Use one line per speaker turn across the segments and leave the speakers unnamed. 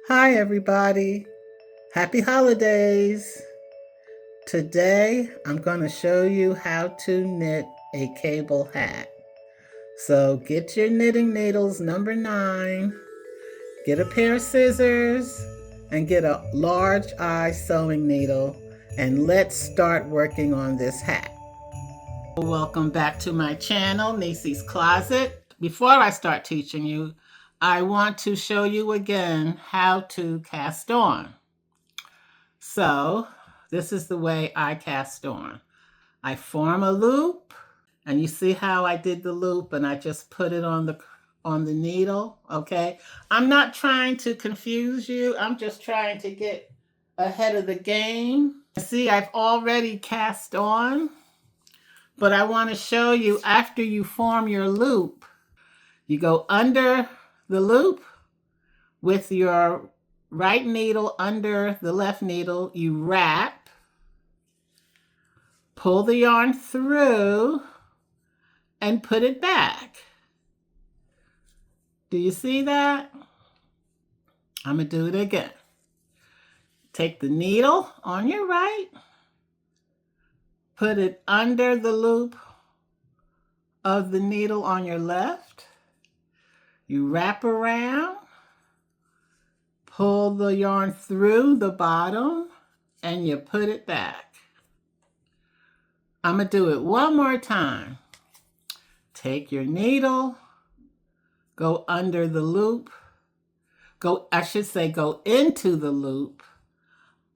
Hi, everybody. Happy holidays. Today, I'm going to show you how to knit a cable hat. So get your knitting needles number 9, get a pair of scissors, and get a large eye sewing needle, and let's start working on this hat. Welcome back to my channel, Niecy's Closet. Before I start teaching you, I want to show you again how to cast on. So this is the way I cast on. I form a loop, and you see how I did the loop and I just put it on the needle, okay? I'm not trying to confuse you. I'm just trying to get ahead of the game. See, I've already cast on, but I want to show you after you form your loop, you go under the loop with your right needle under the left needle, you wrap, pull the yarn through, and put it back. Do you see that? I'm going to do it again. Take the needle on your right, put it under the loop of the needle on your left. You wrap around, pull the yarn through the bottom, and you put it back. I'm going to do it one more time. Take your needle, go under the loop, go into the loop,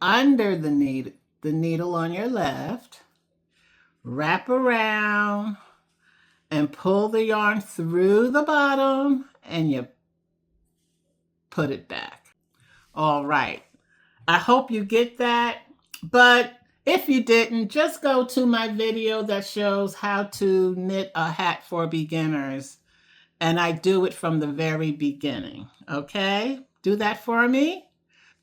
under the needle on your left, wrap around, and pull the yarn through the bottom, and you put it back. All right. I hope you get that, but if you didn't, just go to my video that shows how to knit a hat for beginners, and I do it from the very beginning, okay? Do that for me.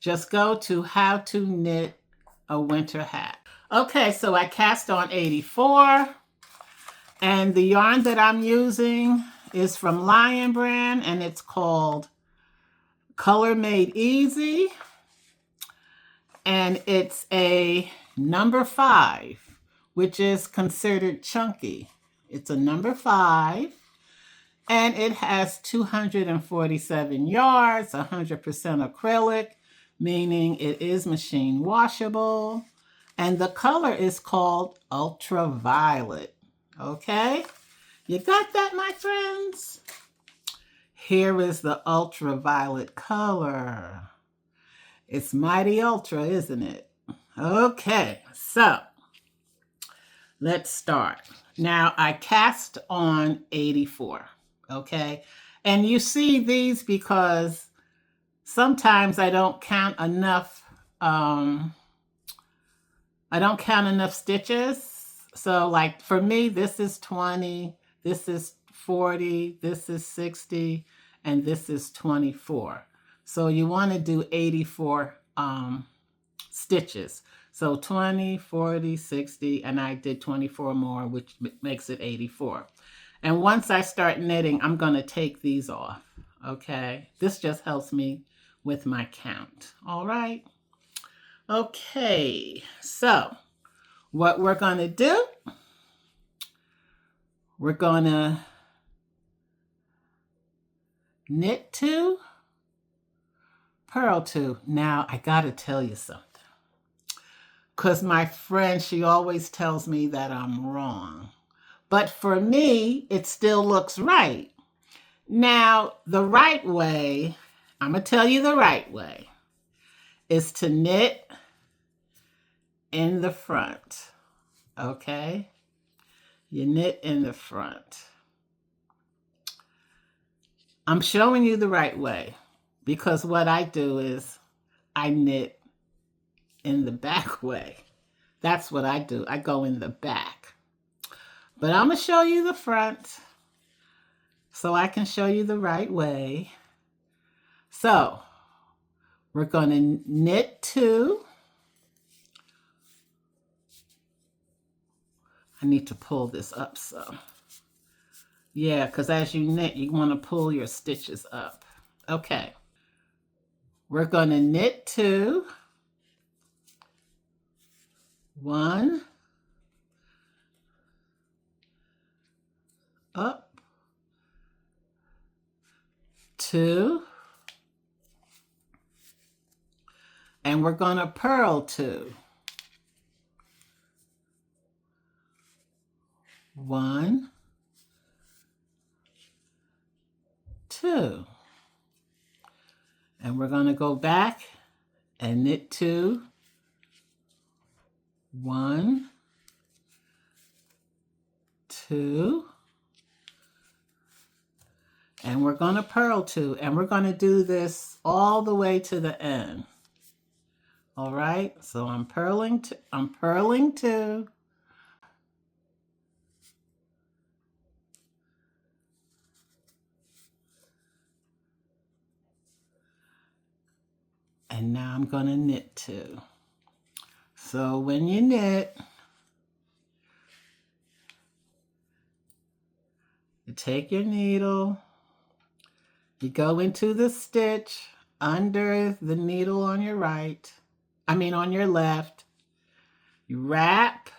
Just go to how to knit a winter hat. Okay, so I cast on 84, and the yarn that I'm using is from Lion Brand, and it's called Color Made Easy, and it's a number 5, which is considered chunky. It's a number 5, and it has 247 yards, 100% acrylic, meaning it is machine washable, and the color is called Ultraviolet. Okay, you got that, my friends? Here is the ultraviolet color. It's mighty ultra, isn't it? Okay, so let's start. Now I cast on 84, okay? And you see these because sometimes I don't count enough stitches. So like for me, this is 20, this is 40, this is 60, and this is 24. So you want to do 84 stitches. So 20, 40, 60, and I did 24 more, which makes it 84. And once I start knitting, I'm going to take these off, okay? This just helps me with my count, all right? Okay, so what we're going to do, we're going to knit 2, purl 2. Now, I got to tell you something. Because my friend, she always tells me that I'm wrong. But for me, it still looks right. Now, the right way, I'm going to tell you the right way, is to knit in the front, okay? You knit in the front. I'm showing you the right way because what I do is I knit in the back way. That's what I do. I go in the back. But I'm going to show you the front so I can show you the right way. So we're going to knit 2. I need to pull this up some. Yeah, because as you knit, you want to pull your stitches up. Okay. We're going to knit 2, 1, up, 2, and we're going to purl 2. 1, 2. And we're going to go back and knit 2, 1, 2, and we're going to purl 2, and we're going to do this all the way to the end. All right, so I'm purling 2, and now I'm going to knit 2. So when you knit, you take your needle, you go into the stitch under the needle on your on your left, you wrap,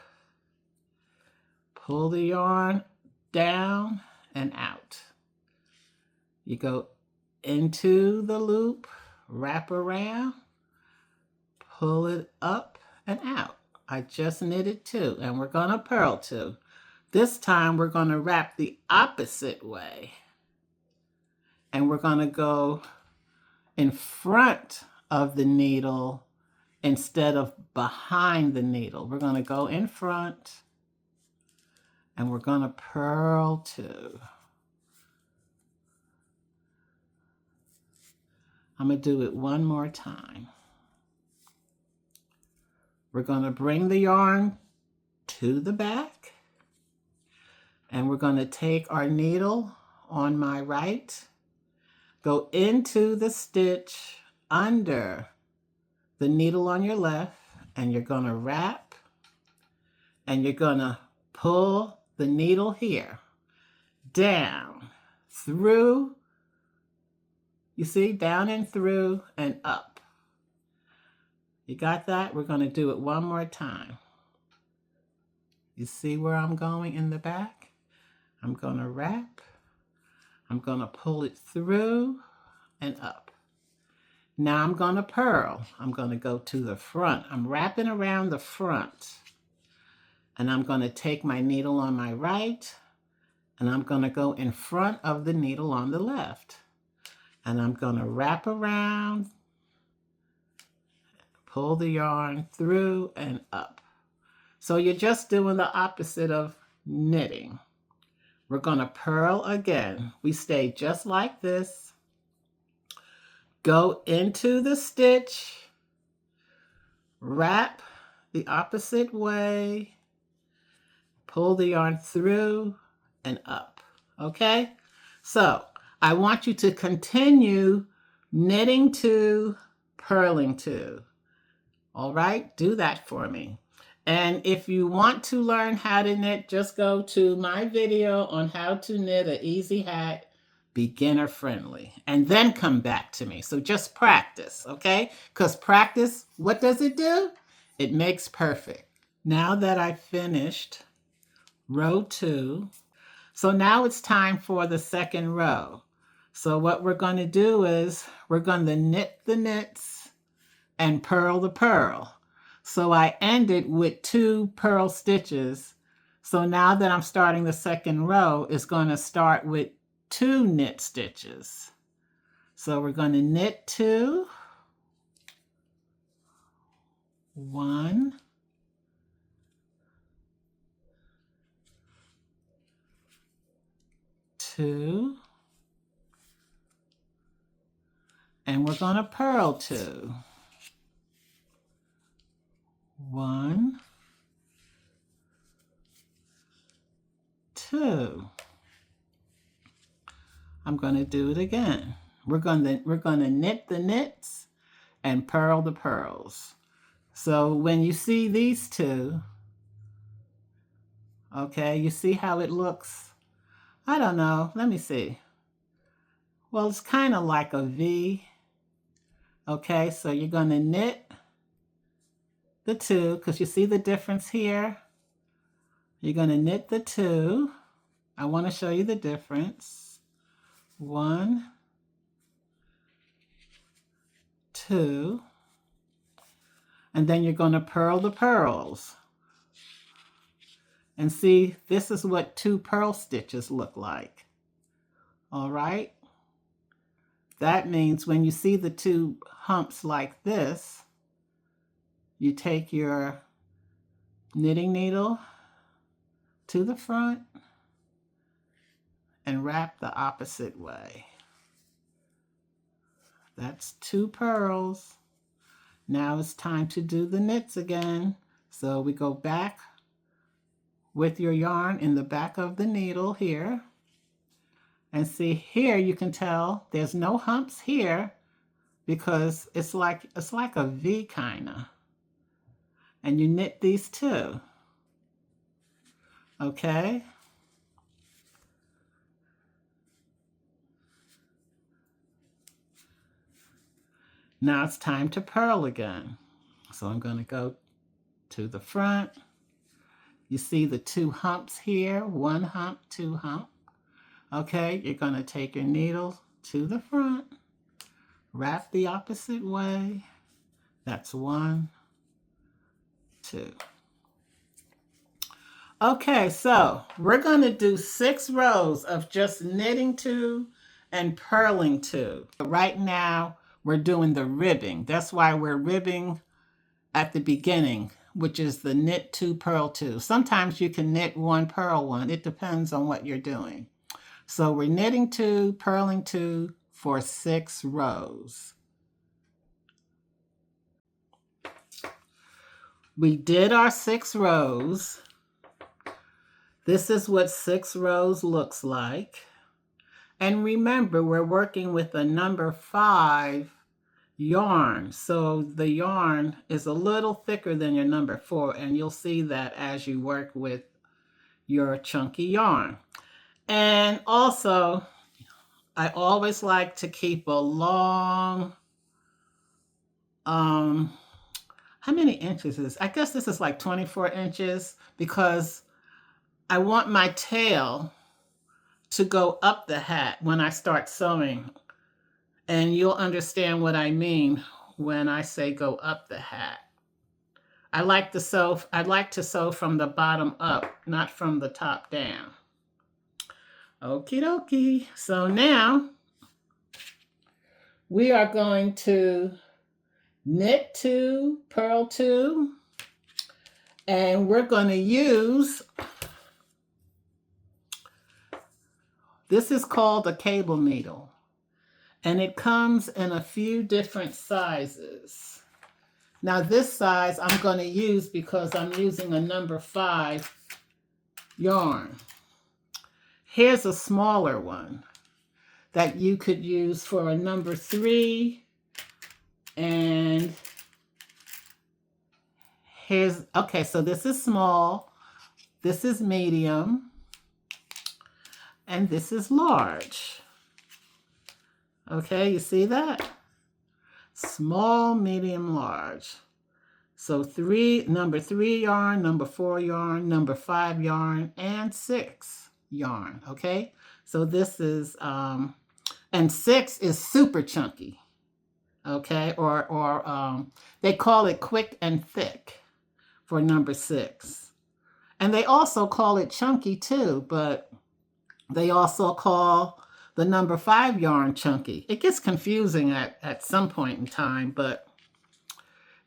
pull the yarn down and out. You go into the loop, wrap around, pull it up and out. I just knitted 2, and we're going to purl 2. This time we're going to wrap the opposite way, and we're going to go in front of the needle instead of behind the needle. We're going to go in front, and we're going to purl 2. I'm going to do it one more time. We're going to bring the yarn to the back, and we're going to take our needle on my right, go into the stitch under the needle on your left, and you're going to wrap, and you're going to pull the needle here, down, through, you see, down and through and up. You got that? We're going to do it one more time. You see where I'm going in the back? I'm going to wrap. I'm going to pull it through and up. Now I'm going to purl. I'm going to go to the front. I'm wrapping around the front. And I'm going to take my needle on my right, and I'm going to go in front of the needle on the left. And I'm going to wrap around, pull the yarn through and up. So you're just doing the opposite of knitting. We're going to purl again. We stay just like this. Go into the stitch, wrap the opposite way, pull the yarn through and up. Okay? So I want you to continue knitting 2, purling 2. All right? Do that for me. And if you want to learn how to knit, just go to my video on how to knit an easy hat, beginner friendly, and then come back to me. So just practice, okay? Because practice, what does it do? It makes perfect. Now that I've finished row 2, so now it's time for the second row. So what we're going to do is we're going to knit the knits and purl the purl. So I ended with 2 purl stitches. So now that I'm starting the second row, it's going to start with 2 knit stitches. So we're going to knit 2, 1, 2, and we're going to purl 2. 1, 2. I'm going to do it again. We're going to knit the knits and purl the purls. So when you see these 2, okay, you see how it looks? I don't know. Let me see. Well, it's kind of like a V. Okay, so you're going to knit the two, because you see the difference here. You're going to knit the two. I want to show you the difference. 1, 2, and then you're going to purl the pearls. And see, this is what 2 purl stitches look like. All right? That means when you see the 2 humps like this, you take your knitting needle to the front and wrap the opposite way. That's 2 purls. Now it's time to do the knits again. So we go back with your yarn in the back of the needle here. And see here, you can tell there's no humps here because it's like a V kind of. And you knit these 2. Okay? Now it's time to purl again. So I'm going to go to the front. You see the 2 humps here, 1 hump, 2 hump. Okay, you're going to take your needle to the front, wrap the opposite way. That's 1, 2. Okay, so we're going to do 6 rows of just knitting 2 and purling 2. Right now, we're doing the ribbing. That's why we're ribbing at the beginning, which is the knit 2, purl 2. Sometimes you can knit 1, purl 1. It depends on what you're doing. So we're knitting 2, purling 2 for 6 rows. We did our 6 rows. This is what 6 rows looks like. And remember, we're working with a number 5 yarn. So the yarn is a little thicker than your number 4, and you'll see that as you work with your chunky yarn. And also, I always like to keep a long, how many inches is this? I guess this is like 24 inches because I want my tail to go up the hat when I start sewing. And you'll understand what I mean when I say go up the hat. I like to sew from the bottom up, not from the top down. Okie dokie. So now we are going to knit 2, purl 2, and we're going to use, this is called a cable needle, and it comes in a few different sizes. Now this size I'm going to use because I'm using a number 5 yarn. Here's a smaller one that you could use for a number 3. And here's, okay, so this is small, this is medium, and this is large. Okay, you see that? Small, medium, large. So number 3 yarn, number 4 yarn, number 5 yarn, and 6 yarn, okay? So this is, and 6 is super chunky, okay? Or they call it quick and thick for number 6. And they also call it chunky too, but they also call the number 5 yarn chunky. It gets confusing at some point in time, but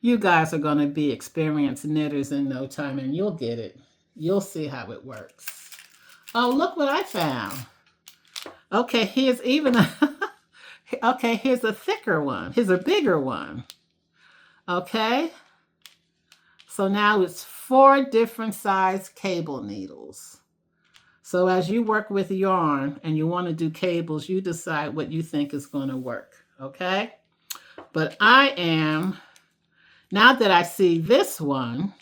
you guys are going to be experienced knitters in no time, and you'll get it. You'll see how it works. Oh, look what I found. Okay, here's even a, okay, here's a thicker one. Here's a bigger one. Okay. So now it's 4 different size cable needles. So as you work with yarn and you want to do cables, you decide what you think is going to work. Okay. But I am, now that I see this one,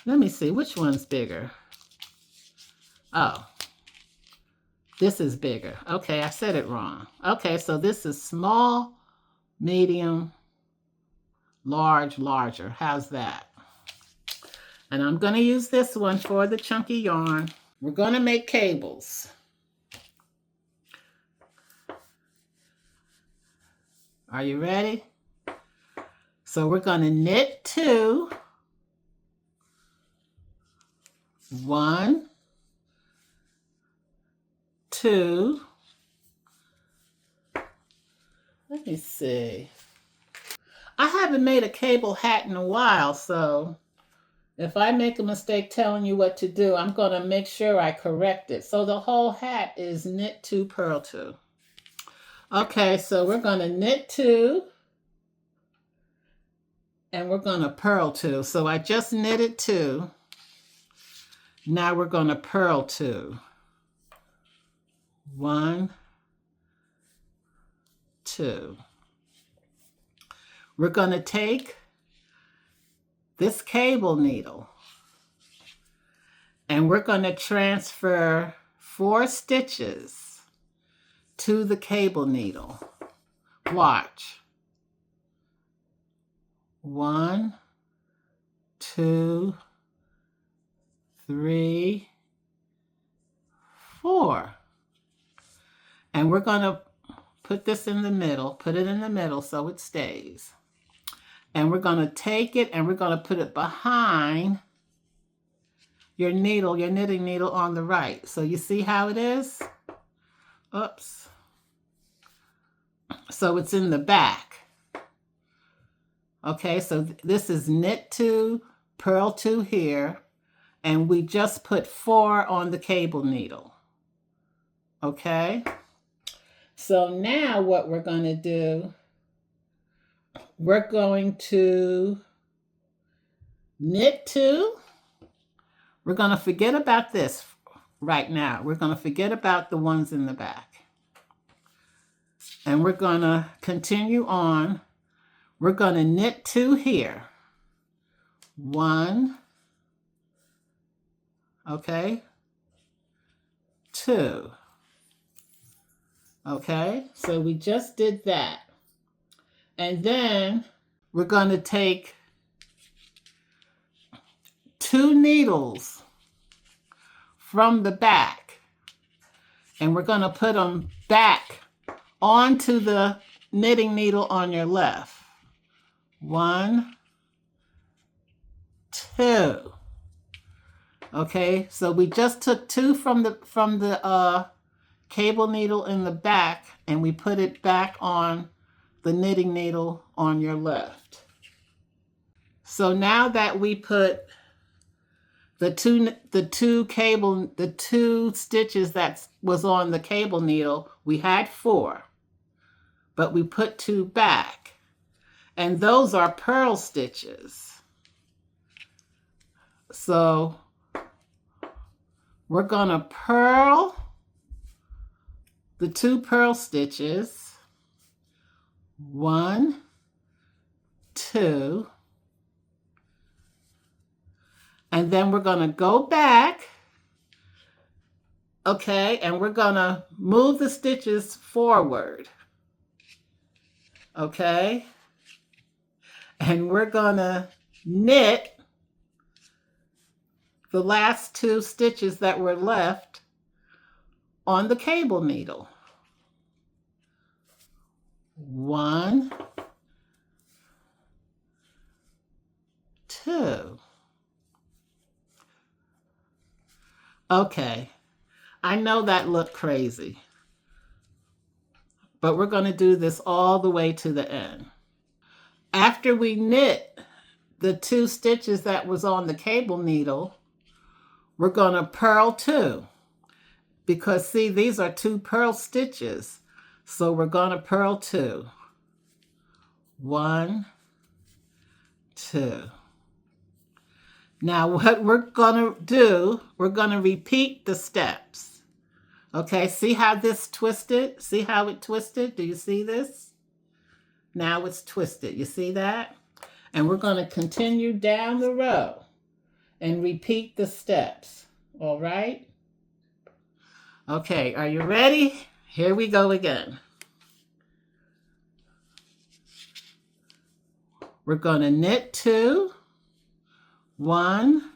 let me see, which one's bigger? Oh, this is bigger. Okay, I said it wrong. Okay, so this is small, medium, large, larger. How's that? And I'm going to use this one for the chunky yarn. We're going to make cables. Are you ready? So we're going to knit 2, 1, 2. Let me see. I haven't made a cable hat in a while, so if I make a mistake telling you what to do, I'm going to make sure I correct it. So the whole hat is knit 2, purl 2. Okay, so we're going to knit 2 and we're going to purl 2. So I just knitted 2. Now we're going to purl 2. 1, 2. We're going to take this cable needle and we're going to transfer 4 stitches to the cable needle. Watch. 1, 2, 3, 4. And we're going to put this in the middle, put it in the middle so it stays. And we're going to take it and we're going to put it behind your needle, your knitting needle on the right. So you see how it is? Oops. So it's in the back. Okay, so this is knit 2, purl 2 here, and we just put 4 on the cable needle. Okay? So now what we're going to do, we're going to knit 2. We're going to forget about this right now. We're going to forget about the ones in the back. And we're going to continue on. We're going to knit 2 here. 1, okay, 2. Okay, so we just did that. And then we're going to take 2 needles from the back and we're going to put them back onto the knitting needle on your left. 1, 2. Okay, so we just took 2 from the cable needle in the back and we put it back on the knitting needle on your left. So now that we put the two stitches that was on the cable needle, we had 4, but we put 2 back, and those are purl stitches. So we're gonna purl the 2 purl stitches, 1, 2, and then we're gonna go back, okay, and we're gonna move the stitches forward, okay, and we're gonna knit the last 2 stitches that were left on the cable needle. 1, 2. Okay, I know that looked crazy, but we're going to do this all the way to the end. After we knit the 2 stitches that was on the cable needle, we're going to purl 2, because see, these are 2 purl stitches. So we're going to purl 2. 1, 2. Now what we're going to do, we're going to repeat the steps. Okay, see how this twisted? See how it twisted? Do you see this? Now it's twisted. You see that? And we're going to continue down the row and repeat the steps. All right? Okay, are you ready? Here we go again. We're going to knit 2, 1,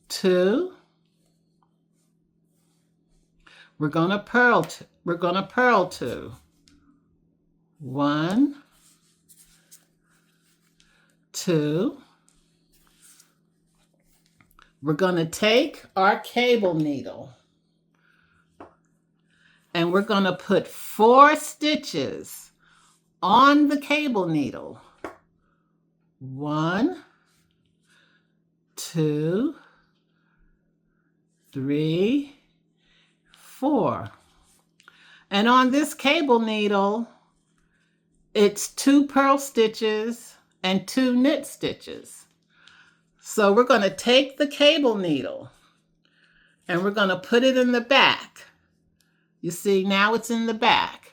2. We're going to purl 2, 1, 2. We're going to take our cable needle and we're going to put 4 stitches on the cable needle. 1, 2, 3, 4. And on this cable needle, it's 2 purl stitches and 2 knit stitches. So we're going to take the cable needle and we're going to put it in the back. You see, now it's in the back.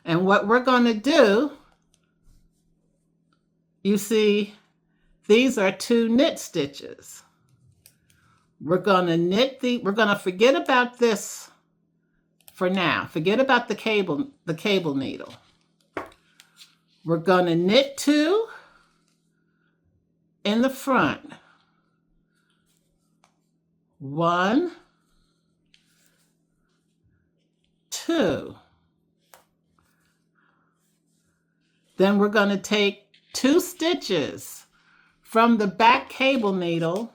And what we're going to do, you see, these are 2 knit stitches. We're going to forget about this for now. Forget about the cable needle. We're going to knit 2 in the front. 1, 2. Then we're going to take 2 stitches from the back cable needle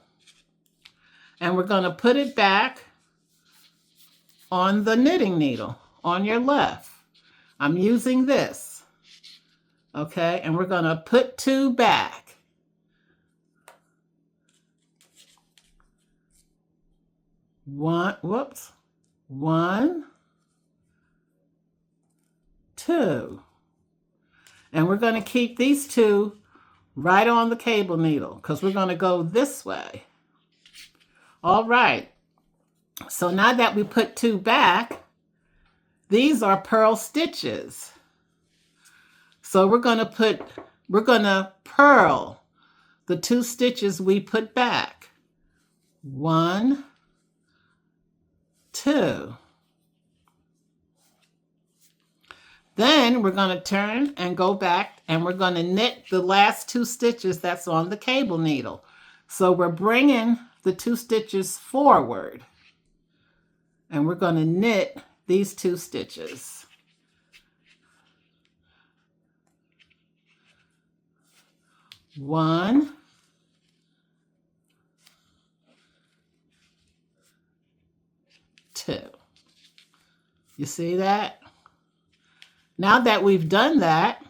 and we're going to put it back on the knitting needle on your left. I'm using this. Okay, and we're going to put 2 back. 1, 2. And we're going to keep these 2 right on the cable needle because we're going to go this way. All right. So now that we put 2 back, these are purl stitches. So we're going to purl the 2 stitches we put back. 1, 2. Then we're going to turn and go back and we're going to knit the last 2 stitches that's on the cable needle. So we're bringing the 2 stitches forward and we're going to knit these 2 stitches. One, 2. You see that? Now that we've done that,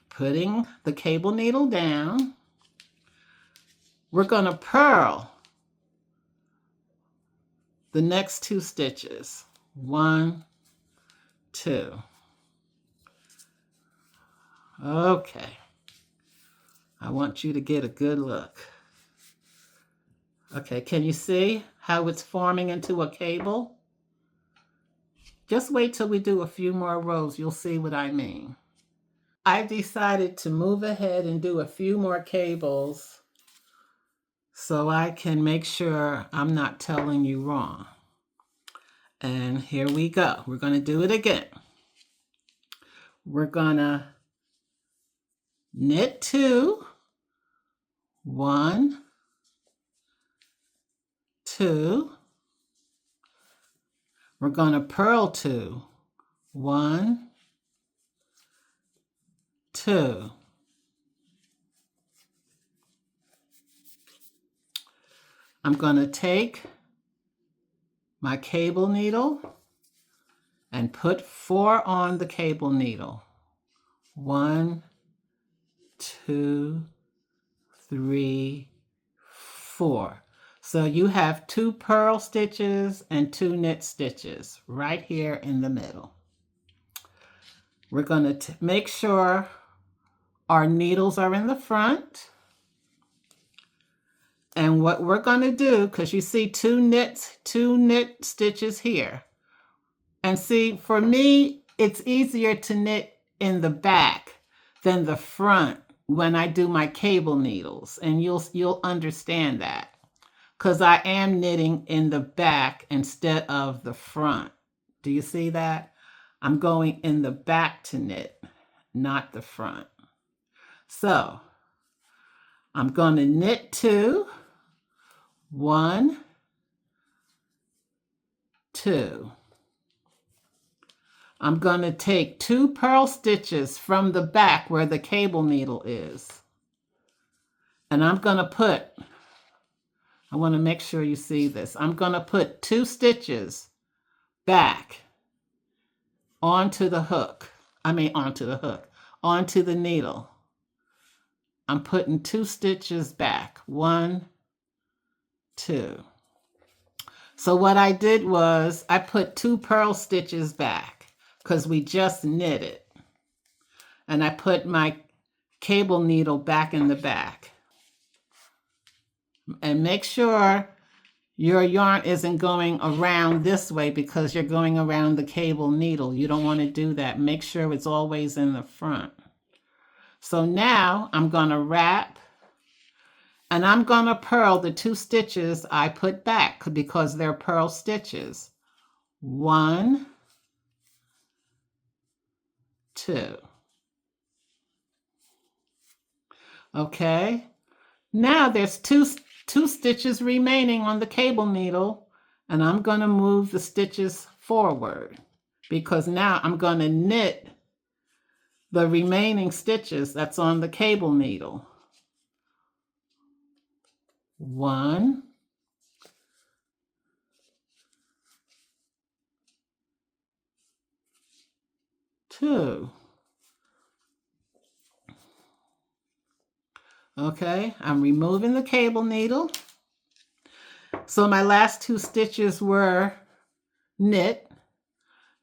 putting the cable needle down, we're going to purl the next 2 stitches. 1, 2. Okay. I want you to get a good look. Okay, can you see how it's forming into a cable? Just wait till we do a few more rows. You'll see what I mean. I decided to move ahead and do a few more cables so I can make sure I'm not telling you wrong. And here we go. We're going to do it again. We're going to knit 2, 1, 2. We're going to purl 2, 1, 2. I'm going to take my cable needle and put 4 on the cable needle. 1, 2, 3, 4. So you have 2 purl stitches and 2 knit stitches right here in the middle. We're going to make sure our needles are in the front. And what we're going to do, because you see 2 knit stitches here. And see, for me, it's easier to knit in the back than the front when I do my cable needles. And you'll understand that. Because I am knitting in the back instead of the front. Do you see that? I'm going in the back to knit. not the front. So I'm going to knit 2, 1, 2. I'm going to take 2 purl stitches from the back where the cable needle is. And I'm going to put, I want to make sure you see this. I'm going to put 2 stitches back onto the hook. Onto the needle. I'm putting 2 stitches back. 1, 2. So what I did was I put 2 purl stitches back because we just knitted. And I put my cable needle back in the back. And make sure your yarn isn't going around this way because you're going around the cable needle. You don't want to do that. Make sure it's always in the front. So now I'm going to wrap and I'm going to purl the 2 stitches I put back because they're purl stitches. 1, 2. Okay. Now there's two stitches remaining on the cable needle, and I'm going to move the stitches forward because now I'm going to knit the remaining stitches that's on the cable needle. 1, 2. Okay, I'm removing the cable needle. So my last 2 stitches were knit.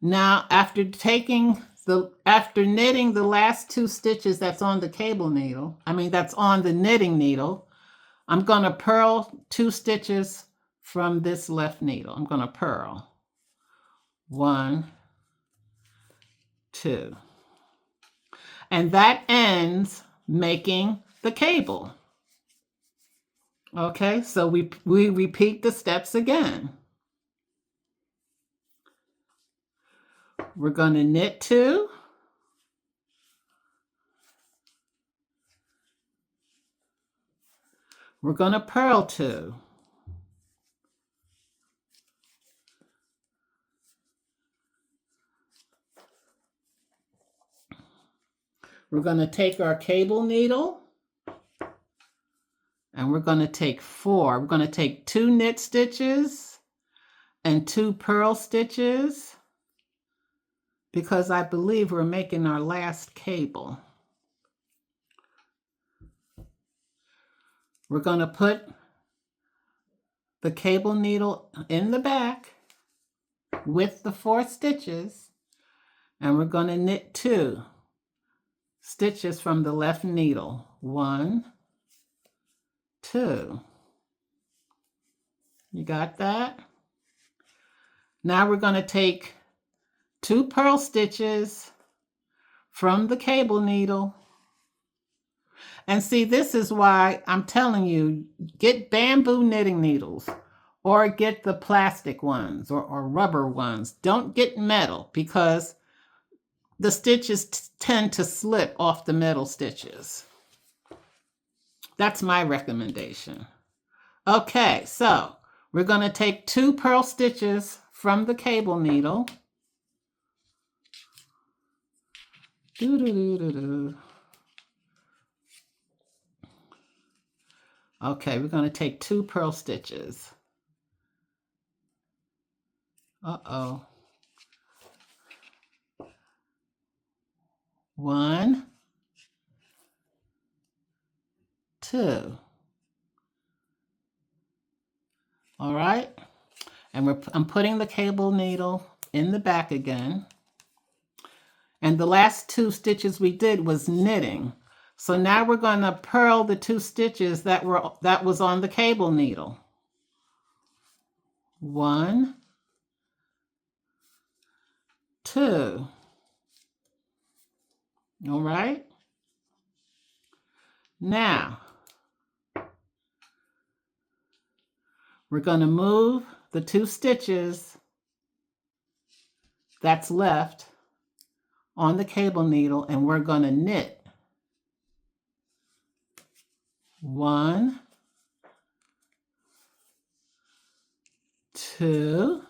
Now after knitting the last 2 stitches that's on the cable needle, that's on the knitting needle, I'm going to purl 2 stitches from this left needle. I'm going to purl. 1, 2. And that ends making the cable. Okay, so we repeat the steps again. We're going to knit 2. We're going to purl 2. We're going to take our cable needle and we're going to take 4. We're going to take 2 knit stitches and 2 purl stitches because I believe we're making our last cable. We're going to put the cable needle in the back with the 4 stitches, and we're going to knit 2 stitches from the left needle. 1, 2. You got that? Now we're going to take 2 purl stitches from the cable needle. And see, this is why I'm telling you, get bamboo knitting needles or get the plastic ones or rubber ones. Don't get metal because the stitches tend to slip off the metal stitches. That's my recommendation. Okay, so we're going to take 2 purl stitches from the cable needle. Okay, we're going to take 2 purl stitches. Uh-oh. 1, 2. All right, and I'm putting the cable needle in the back again. And the last 2 stitches we did was knitting. So now we're going to purl the 2 stitches that was on the cable needle. 1, 2. All right. Now we're going to move the 2 stitches that's left on the cable needle, and we're going to knit 1, 2.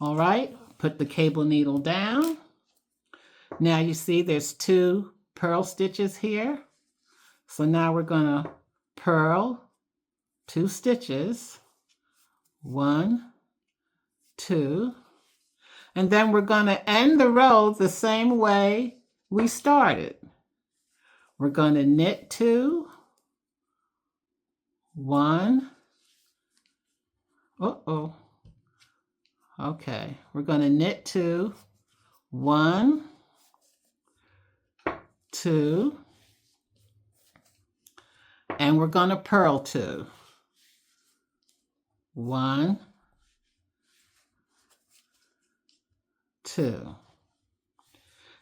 All right, put the cable needle down. Now you see there's 2 purl stitches here. So now we're going to purl 2 stitches, 1, 2, and then we're going to end the row the same way we started. We're going to knit 2, 1, okay, we're going to knit 2, 1, 2, and we're going to purl 2, 1, 2.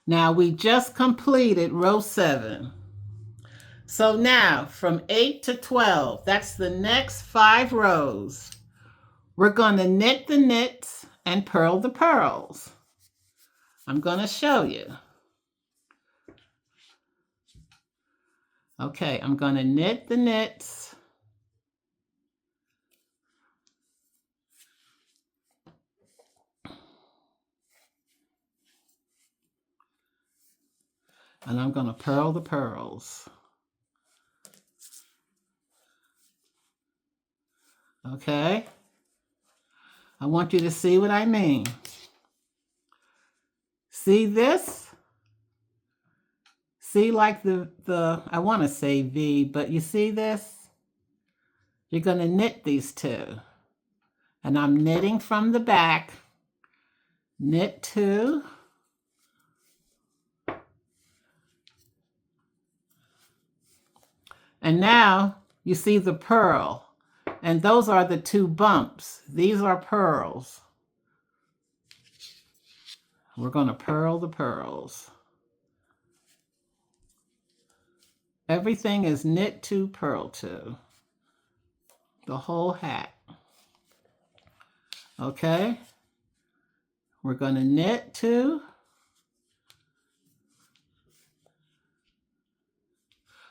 Now we just completed row 7. So now from 8 to 12, that's the next 5 rows. We're going to knit the knits and purl the purls. I'm going to show you. Okay, I'm going to knit the knits. And I'm going to purl the purls. Okay? I want you to see what I mean. See this? See like the I want to say V, but you see this? You're going to knit these 2. And I'm knitting from the back. Knit 2. And now you see the purl. And those are the 2 bumps. These are purls. We're going to purl the purls. Everything is knit 2, purl 2. The whole hat. Okay? We're going to knit 2.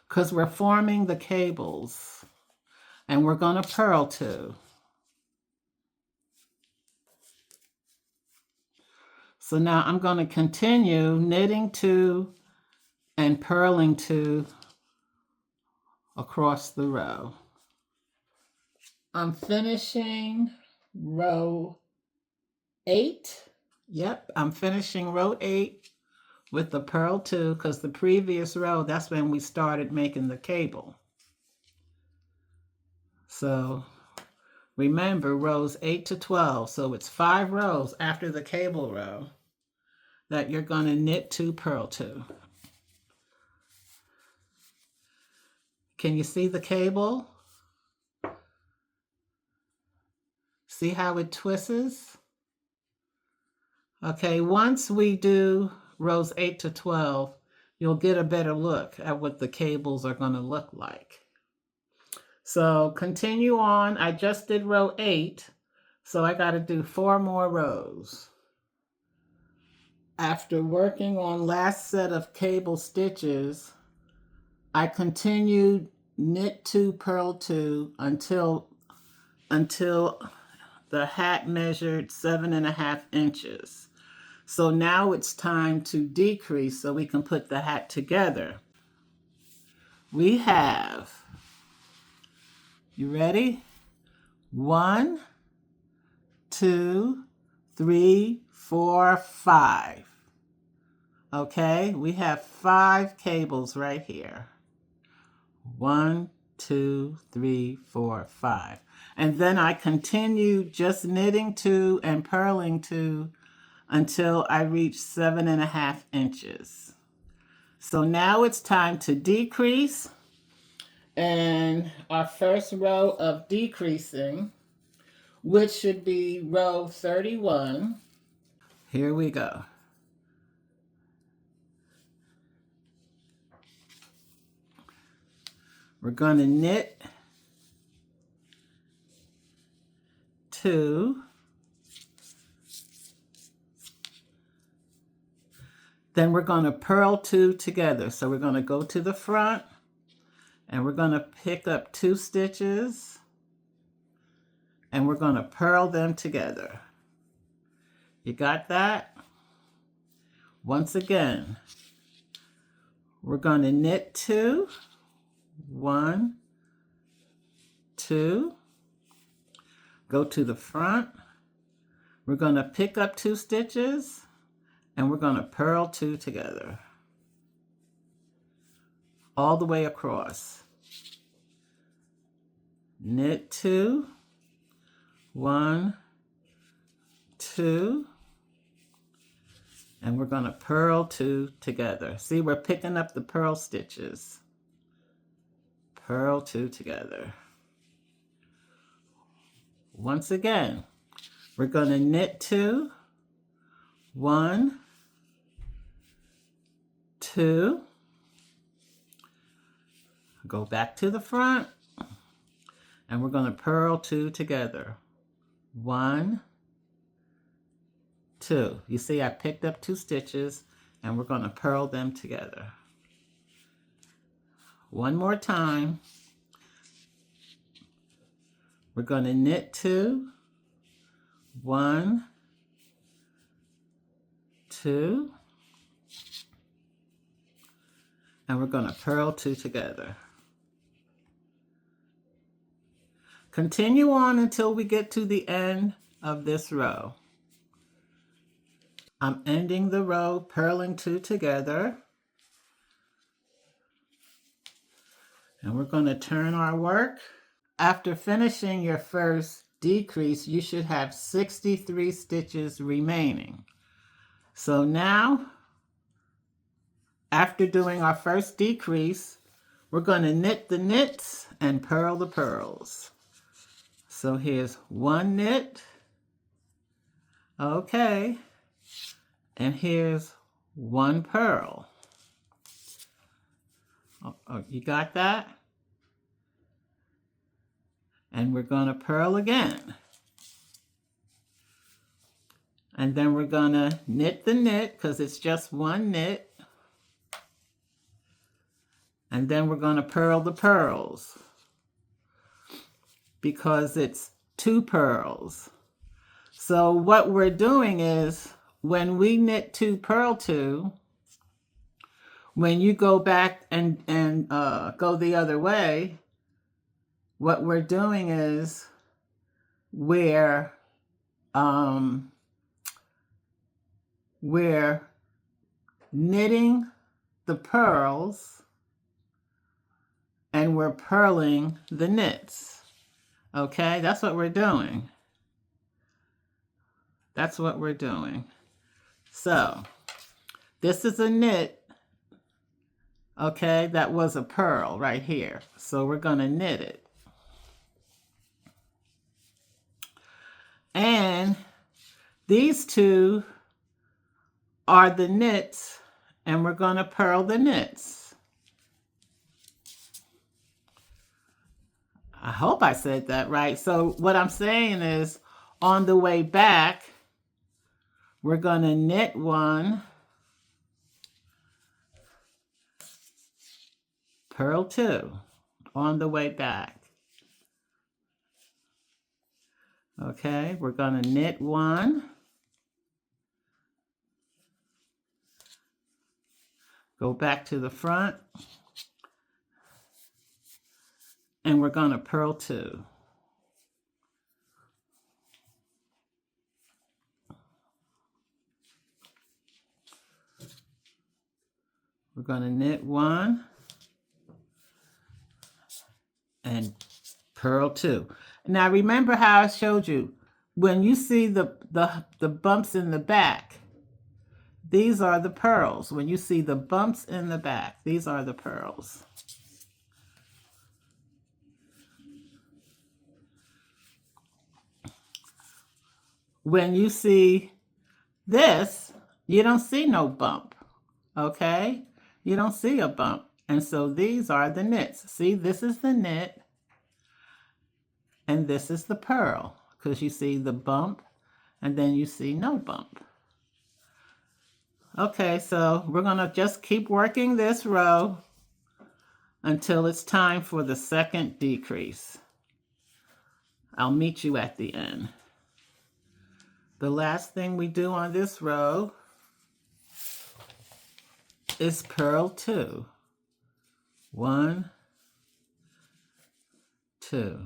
Because we're forming the cables. And we're going to purl 2. So now I'm going to continue knitting 2 and purling 2 across the row. I'm finishing row 8. Yep, I'm finishing row 8 with the purl 2 because the previous row, that's when we started making the cable. So remember rows 8 to 12. So it's 5 rows after the cable row that you're going to knit 2, purl 2. Can you see the cable? See how it twists? Okay, once we do rows 8 to 12, you'll get a better look at what the cables are going to look like. So continue on. I just did row 8, so I got to do 4 more rows. After working on last set of cable stitches, I continued knit 2, purl 2 until the hat measured 7.5 inches. So now it's time to decrease so we can put the hat together. We have, you ready? 1, 2, 3, 4, 5. Okay, we have 5 cables right here. 1, 2, 3, 4, 5. And then I continue just knitting 2 and purling 2 until I reach 7.5 inches. So now it's time to decrease. And our first row of decreasing, which should be row 31. Here we go. We're going to knit 2, Then we're going to purl 2 together. So we're going to go to the front and we're going to pick up 2 stitches and we're going to purl them together. You got that? Once again, we're going to knit 2, 1, 2, go to the front, we're going to pick up 2 stitches and we're going to purl 2 together all the way across. Knit 2, 1, 2, and we're going to purl 2 together. See, we're picking up the purl stitches. Purl 2 together. Once again, we're going to knit 2, 1, 2, go back to the front, and we're going to purl 2 together. 1, 2. You see, I picked up 2 stitches, and we're going to purl them together. One more time. We're going to knit 2, 1, 2, and we're going to purl 2 together. Continue on until we get to the end of this row. I'm ending the row, purling 2 together. And we're going to turn our work. After finishing your first decrease, you should have 63 stitches remaining. So now, after doing our first decrease, we're going to knit the knits and purl the purls. So here's 1 knit. Okay. And here's 1 purl. Oh, you got that? And we're going to purl again. And then we're going to knit the knit because it's just 1 knit. And then we're going to purl the purls because it's 2 purls. So what we're doing is when we knit 2, purl 2, when you go back and go the other way, what we're doing is we're knitting the purls and we're purling the knits. Okay, that's what we're doing. That's what we're doing. So this is a knit. Okay, that was a purl right here. So we're going to knit it. And these 2 are the knits, and we're going to purl the knits. I hope I said that right. So what I'm saying is on the way back, we're going to knit 1, purl 2 on the way back. Okay, we're going to knit 1, go back to the front, and we're going to purl 2. We're going to knit 1 and purl 2. Now remember how I showed you, when you see the bumps in the back, these are the purls. When you see the bumps in the back, these are the purls. When you see this, you don't see no bump, okay? You don't see a bump. And so these are the knits. See, this is the knit, and this is the purl, because you see the bump, and then you see no bump. Okay, so we're gonna just keep working this row until it's time for the second decrease. I'll meet you at the end. The last thing we do on this row is purl 2. 1, 2.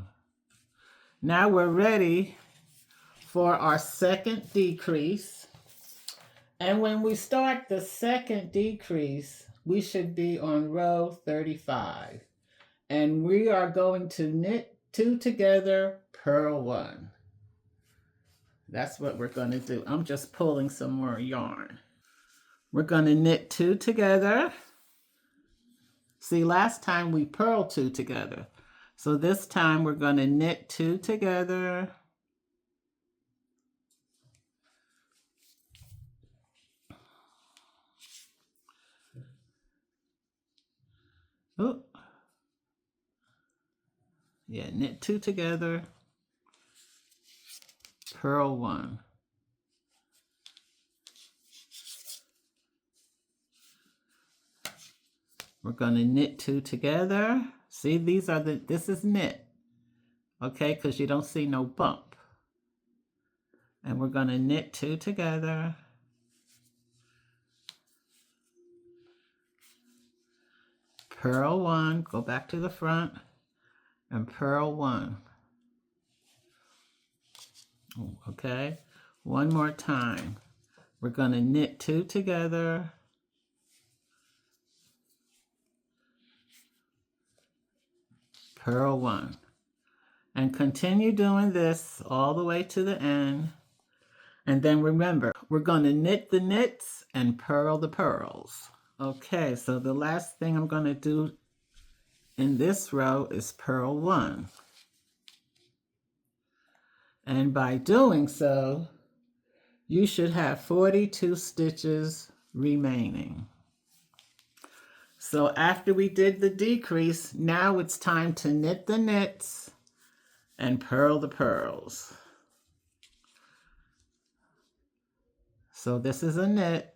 Now we're ready for our second decrease. And when we start the second decrease, we should be on row 35. And we are going to knit 2 together, purl 1. That's what we're going to do. I'm just pulling some more yarn. We're going to knit 2 together. See, last time we purled 2 together. So this time we're going to knit 2 together. Oh. Yeah, knit 2 together, purl 1. We're going to knit 2 together. See, this is knit, okay, because you don't see no bump. And we're going to knit 2 together. Purl 1, go back to the front, and purl 1. Okay, one more time. We're going to knit 2 together. Purl 1. And continue doing this all the way to the end. And then remember, we're going to knit the knits and purl the purls. Okay, so the last thing I'm going to do in this row is purl 1. And by doing so, you should have 42 stitches remaining. So after we did the decrease, now it's time to knit the knits and purl the purls. So this is a knit.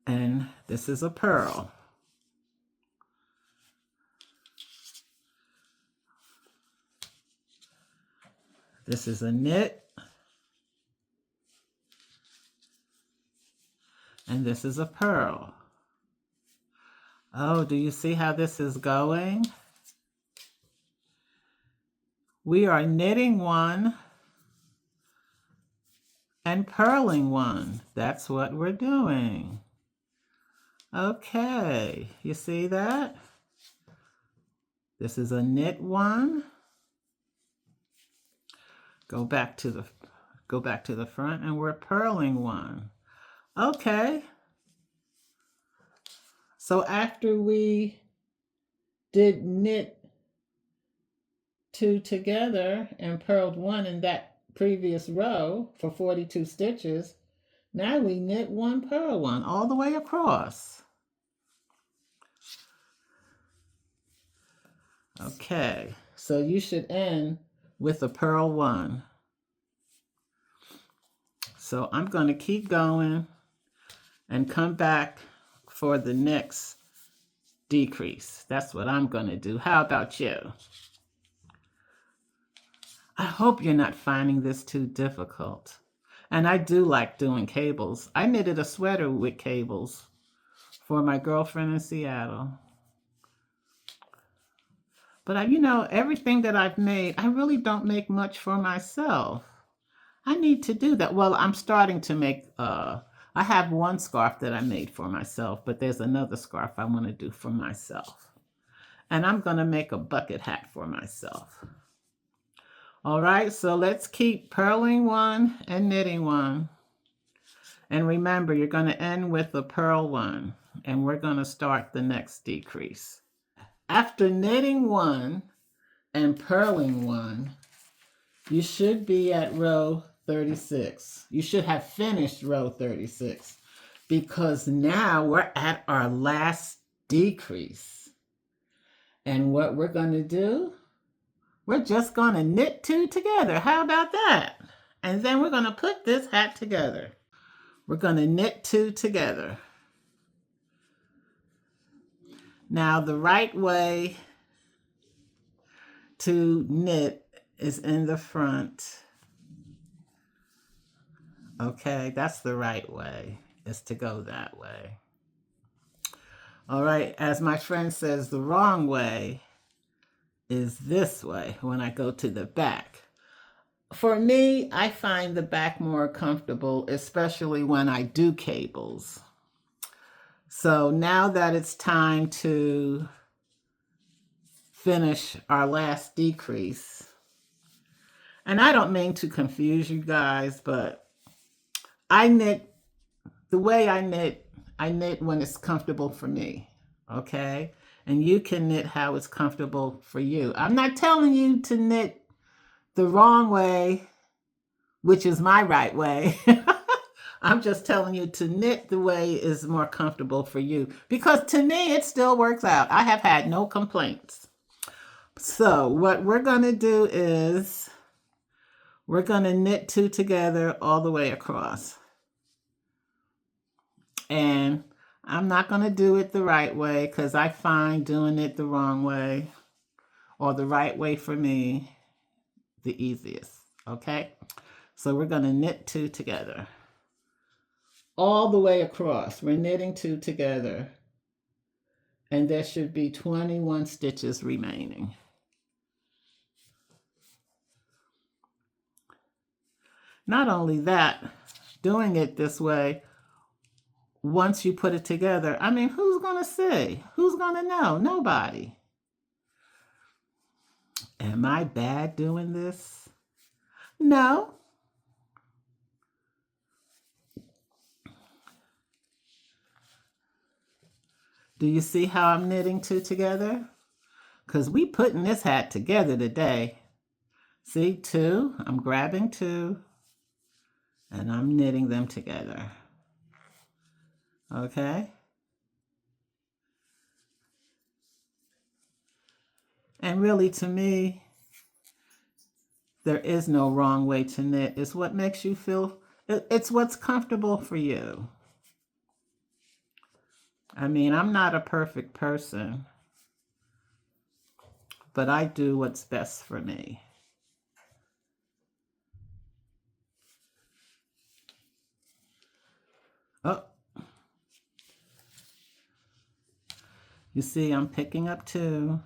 And this is a purl. This is a knit. And this is a purl. Oh, do you see how this is going? We are knitting 1 and purling 1. That's what we're doing. Okay, you see that? This is a knit 1. Go back to the front, and we're purling 1. Okay. So after we did knit 2 together and purled 1 in that previous row for 42 stitches, now we knit 1, purl 1 all the way across. Okay, so you should end with a purl 1. So I'm going to keep going and come back for the next decrease. That's what I'm going to do. How about you? I hope you're not finding this too difficult. And I do like doing cables. I knitted a sweater with cables for my girlfriend in Seattle. But everything that I've made, I really don't make much for myself. I need to do that. Well, I'm starting to make, I have one scarf that I made for myself, but there's another scarf I want to do for myself. And I'm going to make a bucket hat for myself. All right, so let's keep purling 1 and knitting 1. And remember, you're going to end with a purl 1, and we're going to start the next decrease. After knitting 1 and purling 1, you should be at row 36. You should have finished row 36, because now we're at our last decrease. And what we're going to do, We're just going to knit two together. How about that? And then we're going to put this hat together. We're going to knit two together. Now the right way to knit is in the front. Okay, that's the right way, is to go that way. All right, as my friend says, the wrong way is this way when I go to the back. For me, I find the back more comfortable, especially when I do cables. So now that it's time to finish our last decrease, and I don't mean to confuse you guys, but I knit, the way I knit when it's comfortable for me, okay? And you can knit how it's comfortable for you. I'm not telling you to knit the wrong way, which is my right way. I'm just telling you to knit the way is more comfortable for you. Because to me, it still works out. I have had no complaints. So what we're going to do is we're going to knit two together all the way across. And I'm not going to do it the right way because I find doing it the wrong way or the right way for me the easiest. Okay? So we're going to knit two together. All the way across. We're knitting two together. And there should be 21 stitches remaining. Not only that, doing it this way, once you put it together, I mean, who's going to see? Who's going to know? Nobody. Am I bad doing this? No. Do you see how I'm knitting two together? Because we putting this hat together today. See, two, I'm grabbing two, and I'm knitting them together. Okay? And really, to me, there is no wrong way to knit. It's what makes you feel, it's what's comfortable for you. I mean, I'm not a perfect person, but I do what's best for me. Oh, you see, I'm picking up two.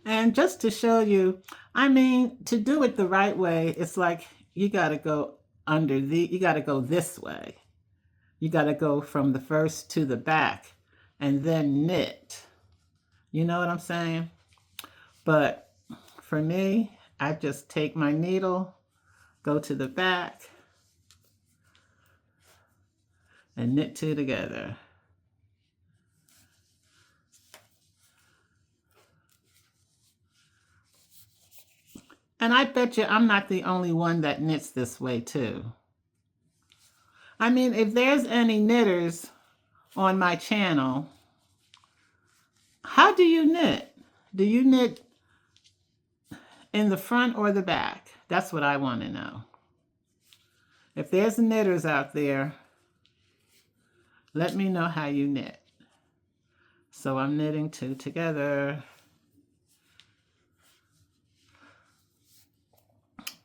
And just to show you, I mean, to do it the right way, it's like you got to go you got to go this way. You got to go from the first to the back and then knit. You know what I'm saying? But for me, I just take my needle, go to the back, and knit two together. And I bet you I'm not the only one that knits this way too. I mean, if there's any knitters on my channel, how do you knit? Do you knit in the front or the back? That's what I want to know. If there's knitters out there, let me know how you knit. So I'm knitting two together.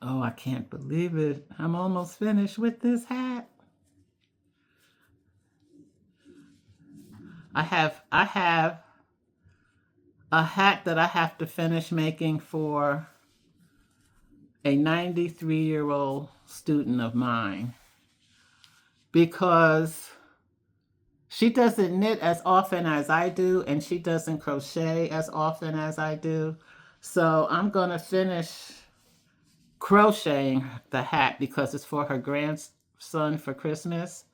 Oh, I can't believe it. I'm almost finished with this hat. I have a hat that I have to finish making for a 93-year-old student of mine because she doesn't knit as often as I do and she doesn't crochet as often as I do. So I'm going to finish crocheting the hat because it's for her grandson for Christmas.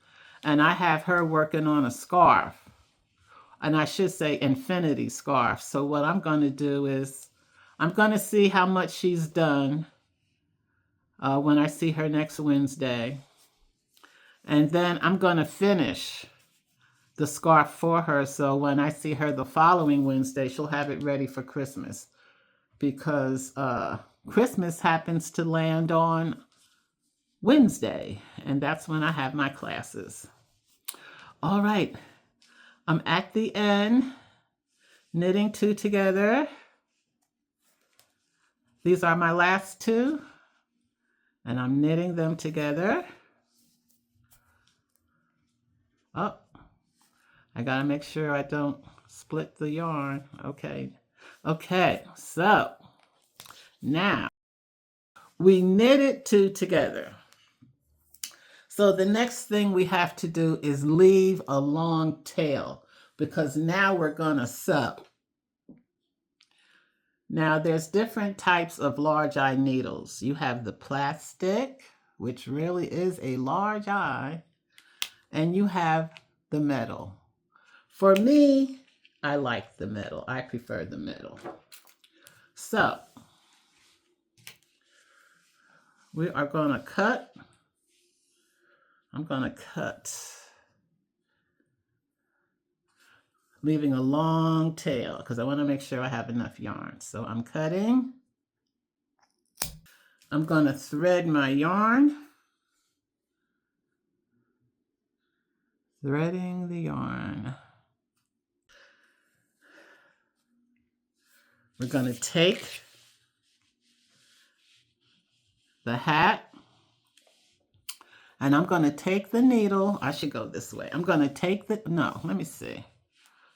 And I have her working on a scarf. And I should say infinity scarf. So what I'm going to do is I'm going to see how much she's done when I see her next Wednesday. And then I'm going to finish the scarf for her, so when I see her the following Wednesday, she'll have it ready for Christmas, because Christmas happens to land on Wednesday, and that's when I have my classes. All right, I'm at the end, knitting 2 together. These are my last 2, and I'm knitting them together. Oh, I gotta make sure I don't split the yarn. Okay, so now we knitted 2 together. So the next thing we have to do is leave a long tail, because now we're gonna sew. Now there's different types of large eye needles. You have the plastic, which really is a large eye, and you have the metal. For me, I like the metal. I prefer the metal. So we are gonna cut. I'm gonna cut, leaving a long tail because I want to make sure I have enough yarn. So I'm cutting. I'm going to thread my yarn. Threading the yarn. We're going to take the hat, and I'm going to take the needle. I should go this way. I'm going to take the, no, let me see.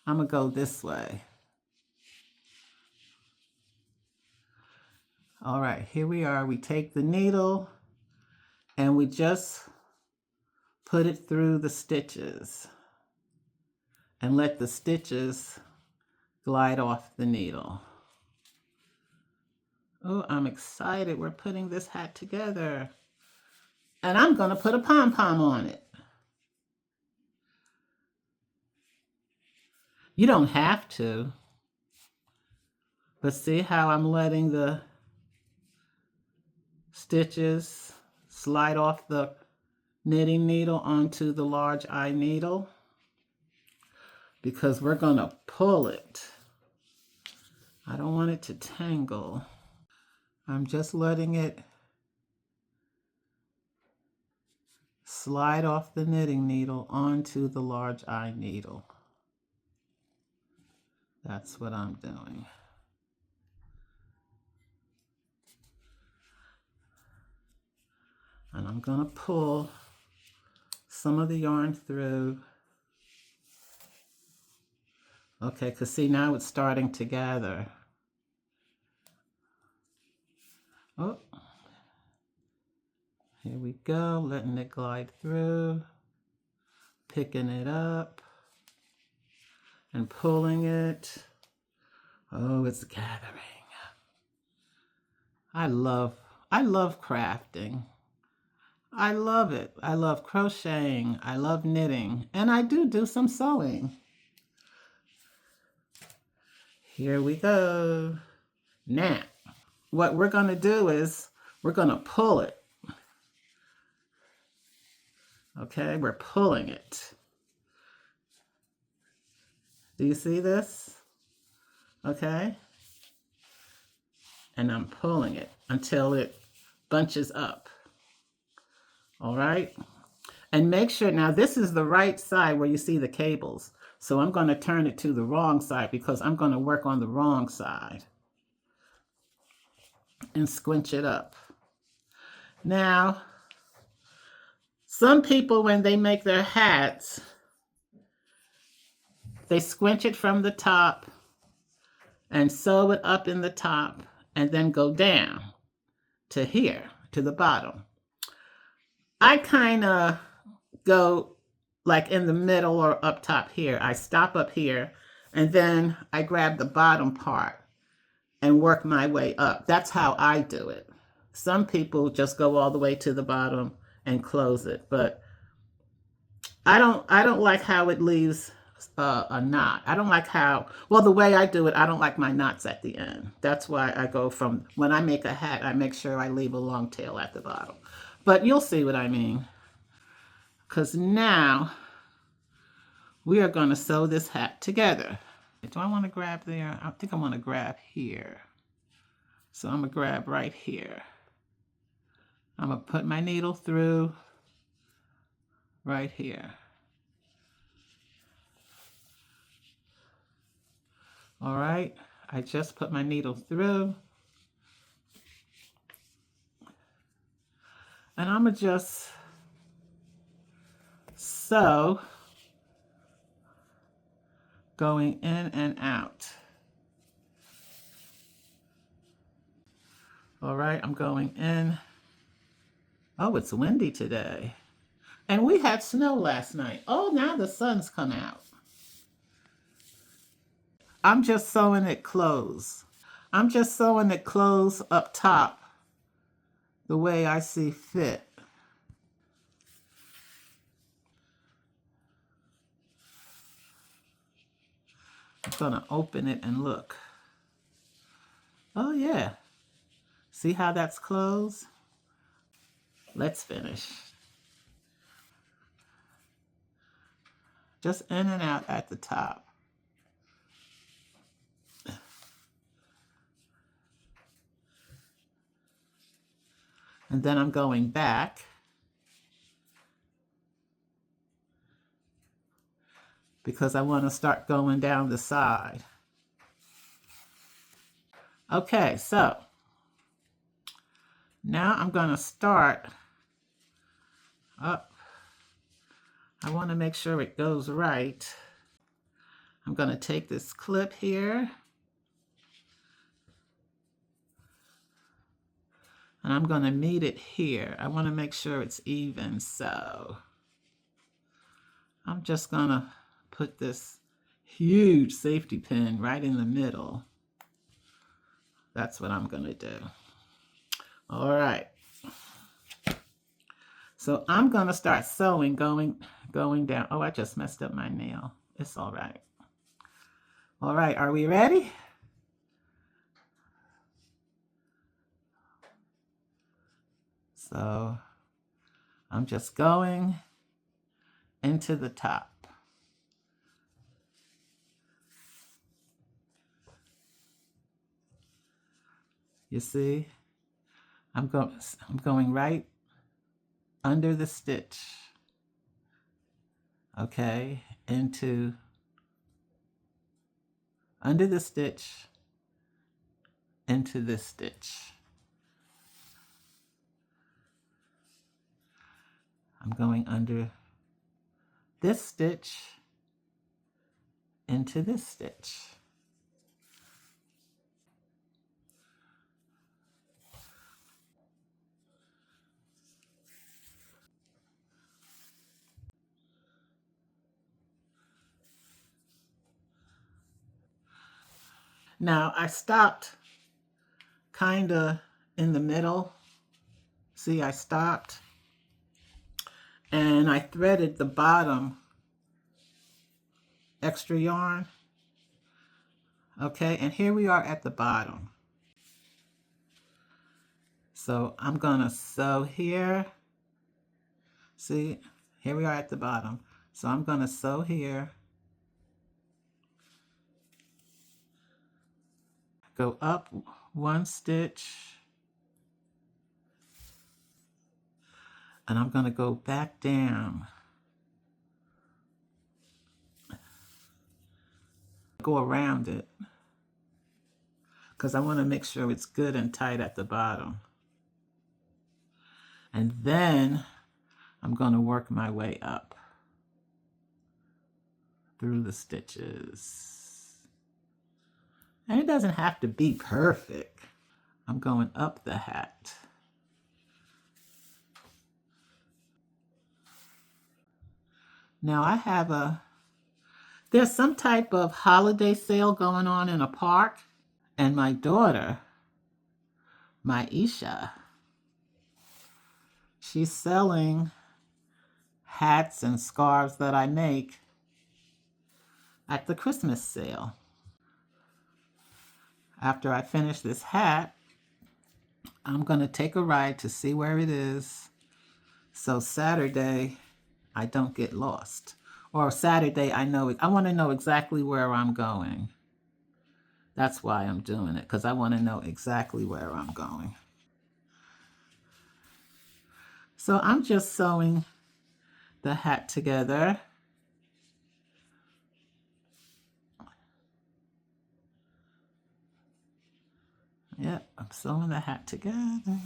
I'm going to go this way. All right, here we are. We take the needle and we just put it through the stitches and let the stitches glide off the needle. Oh, I'm excited. We're putting this hat together. And I'm going to put a pom-pom on it. You don't have to. But see how I'm letting the stitches slide off the knitting needle onto the large eye needle? Because we're going to pull it. I don't want it to tangle. I'm just letting it slide off the knitting needle onto the large eye needle. That's what I'm doing. And I'm going to pull some of the yarn through. Okay, because see, now it's starting to gather. Oh, here we go, letting it glide through, picking it up and pulling it. Oh, it's gathering. I love crafting. I love it. I love crocheting. I love knitting. And I do some sewing. Here we go. Now, what we're going to do is we're going to pull it. Okay, we're pulling it. Do you see this? Okay. And I'm pulling it until it bunches up. All right. And make sure, now this is the right side where you see the cables. So I'm going to turn it to the wrong side because I'm going to work on the wrong side. And squinch it up. Now, some people, when they make their hats, they squinch it from the top and sew it up in the top and then go down to here, to the bottom. I kind of go like in the middle or up top here. I stop up here and then I grab the bottom part and work my way up. That's how I do it. Some people just go all the way to the bottom and close it, but I don't like how it leaves a knot. I don't like how, well, the way I do it, I don't like my knots at the end. That's why I go from, when I make a hat, I make sure I leave a long tail at the bottom. But you'll see what I mean. Because now we are going to sew this hat together. Do I want to grab there? I think I want to grab here. So I'm going to grab right here. I'm going to put my needle through right here. All right, I just put my needle through. And I'm going to just sew going in and out. All right, I'm going in. Oh, it's windy today. And we had snow last night. Oh, now the sun's come out. I'm just sewing it closed. I'm just sewing it closed up top the way I see fit. I'm gonna open it and look. Oh yeah. See how that's closed? Let's finish. Just in and out at the top. And then I'm going back because I want to start going down the side. Okay, so now I'm going to start up. I want to make sure it goes right. I'm going to take this clip here and I'm going to meet it here. I want to make sure it's even, so I'm just going to put this huge safety pin right in the middle. That's what I'm going to do. All right. So I'm going to start sewing going down. Oh, I just messed up my nail. It's all right. All right, are we ready? So I'm just going into the top. You see? I'm going right under the stitch. Okay, into under the stitch into this stitch. I'm going under this stitch into this stitch. Now I stopped kind of in the middle. See, I stopped and I threaded the bottom extra yarn. Okay, and here we are at the bottom. So I'm gonna sew here. See, here we are at the bottom. So I'm gonna sew here. Go up one stitch. And I'm gonna go back down. Go around it. Because I want to make sure it's good and tight at the bottom. And then I'm going to work my way up through the stitches. And it doesn't have to be perfect. I'm going up the hat. Now I have there's some type of holiday sale going on in a park. And my daughter, my Isha, she's selling hats and scarves that I make at the Christmas sale. After I finish this hat, I'm going to take a ride to see where it is so Saturday I don't get lost. or Saturday, I want to know exactly where I'm going. That's why I'm doing it, because I want to know exactly where I'm going. So I'm just sewing the hat together. Yep, I'm sewing the hat together.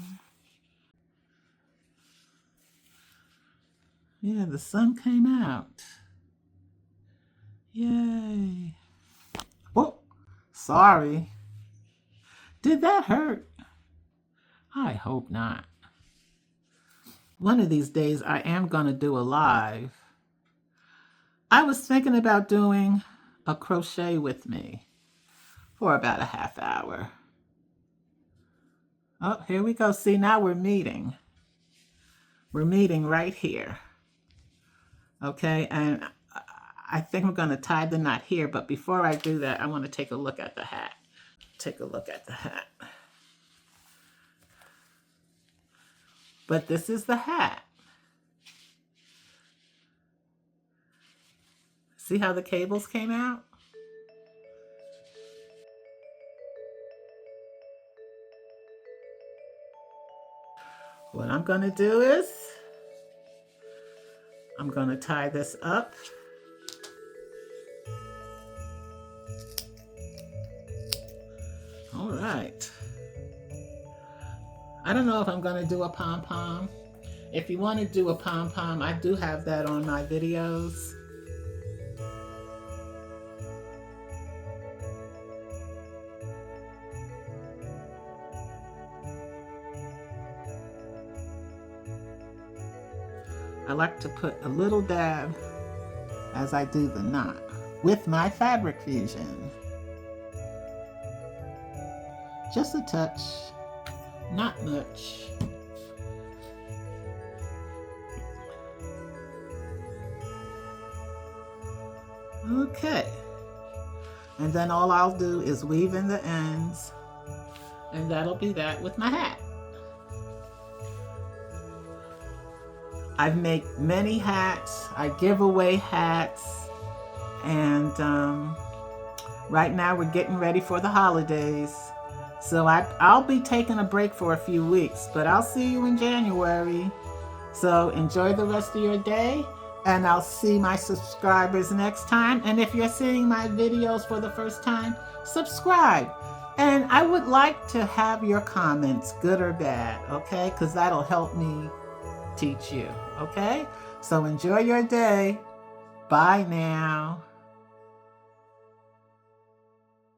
Yeah, the sun came out. Yay. Oh, sorry. Did that hurt? I hope not. One of these days I am going to do a live. I was thinking about doing a crochet with me for about a half hour. Oh, here we go. See, now we're meeting. We're meeting right here. Okay, and I think I'm going to tie the knot here, but before I do that, I want to take a look at the hat. Take a look at the hat. But this is the hat. See how the cables came out? What I'm going to do is I'm going to tie this up. All right. I don't know if I'm going to do a pom-pom. If you want to do a pom-pom, I do have that on my videos. I like to put a little dab as I do the knot with my fabric fusion. Just a touch, not much. Okay, and then all I'll do is weave in the ends, and that'll be that with my hat. I've made many hats. I give away hats, and right now we're getting ready for the holidays. So I'll be taking a break for a few weeks, but I'll see you in January. So enjoy the rest of your day, and I'll see my subscribers next time. And if you're seeing my videos for the first time, subscribe. And I would like to have your comments, good or bad, okay? Because that'll help me teach you, okay? So enjoy your day. Bye now.